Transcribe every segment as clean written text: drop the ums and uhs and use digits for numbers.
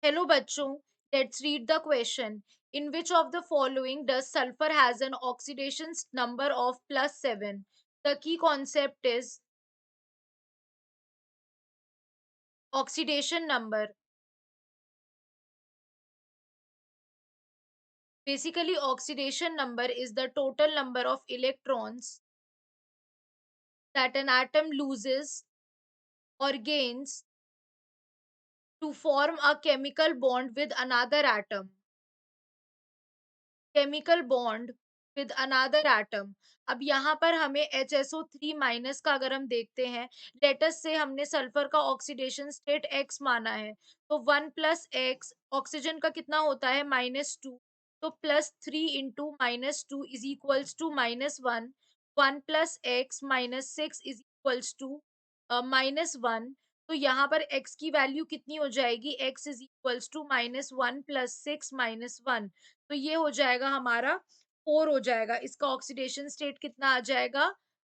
Hello bachcho, let's read the question. In which of the following does sulfur has an oxidation number of +7? The key concept is oxidation number. Basically, oxidation number is the total number of electrons that an atom loses or gains to form a chemical bond with another atom. Chemical bond with another atom. अब यहाँ पर हमें HSO3 minus का अगर हम देखते हैं, let's say हमने सल्फर का ऑक्सीडेशन स्टेट X माना है, तो 1 + X ऑक्सीजन का कितना होता है -2, तो +3 into -2 is equals to -1, 1 + X -6 is equals to -1। तो यहाँ पर x की वैल्यू कितनी हो जाएगी, x इज इक्वल्स टू -1 + 6 -1, तो ये हो जाएगा हमारा 4 हो जाएगा। इसका ऑक्सीडेशन स्टेट कितना आ जाएगा,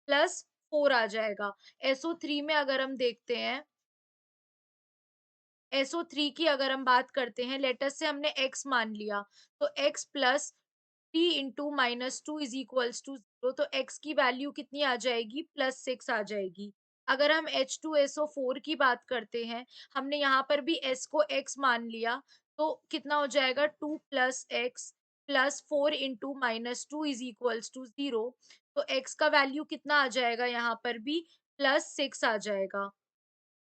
+4 आ जाएगा। SO3 में अगर हम देखते हैं, SO3 की अगर हम बात करते हैं, लेटस से हमने x मान लिया, तो x plus 3 into -2 is equals to 0, तो x की वैल्यू कितनी आ जाएगी, +6 आ जाएगी। अगर हम H2SO4 की बात करते हैं, हमने यहाँ पर भी s को x मान लिया, तो कितना हो जाएगा 2 + x plus 4 into -2 is equals to 0, तो x का वैल्यू कितना आ जाएगा, यहाँ पर भी +6 आ जाएगा।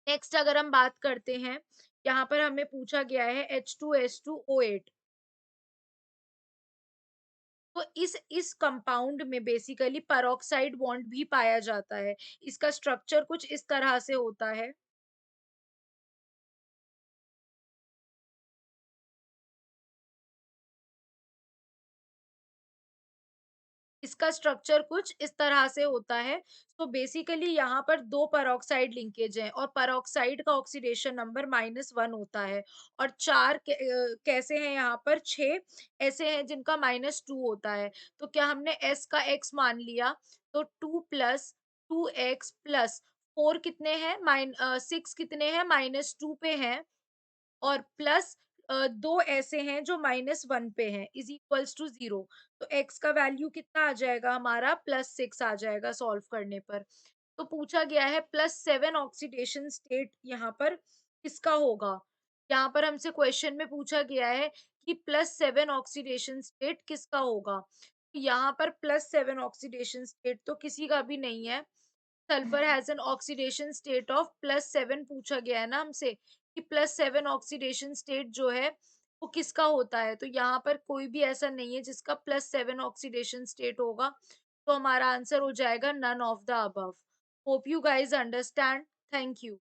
नेक्स्ट अगर हम बात करते हैं, यहाँ पर हमें पूछा गया है H2S2O8। तो इस कंपाउंड में बेसिकली पेरोक्साइड बॉन्ड भी पाया जाता है। इसका स्ट्रक्चर कुछ इस तरह से होता है। इसका स्ट्रक्चर कुछ इस तरह से होता है। तो बेसिकली यहाँ पर 2 पेरोक्साइड लिंकेज हैं और पेरोक्साइड का ऑक्सीडेशन नंबर -1 होता है, और 4 कैसे हैं, यहाँ पर 6 ऐसे हैं जिनका -2 होता है। तो क्या हमने S का x मान लिया, तो 2 + 2x + 4 कितने हैं, 6 कितने हैं, -2 पे हैं, और प्लस 2 ऐसे हैं जो -1 पे हैं, इज इक्वल्स टू 0। तो x का वैल्यू कितना आ जाएगा हमारा, +6 आ जाएगा सॉल्व करने पर। तो पूछा गया है +7 ऑक्सीडेशन स्टेट यहाँ पर किसका होगा। यहाँ पर हमसे क्वेश्चन में पूछा गया है कि +7 ऑक्सीडेशन स्टेट किसका होगा। तो यहाँ पर +7 ऑक्सीडेशन स्टेट तो किसी का भी नहीं है। Sulphur has an oxidation state of +7 पूछा गया है ना हमसे, कि +7 ऑक्सीडेशन स्टेट जो है वो किसका होता है। तो यहाँ पर कोई भी ऐसा नहीं है जिसका +7 ऑक्सीडेशन स्टेट होगा, तो हमारा आंसर हो जाएगा none of the above. Hope you guys understand. Thank you.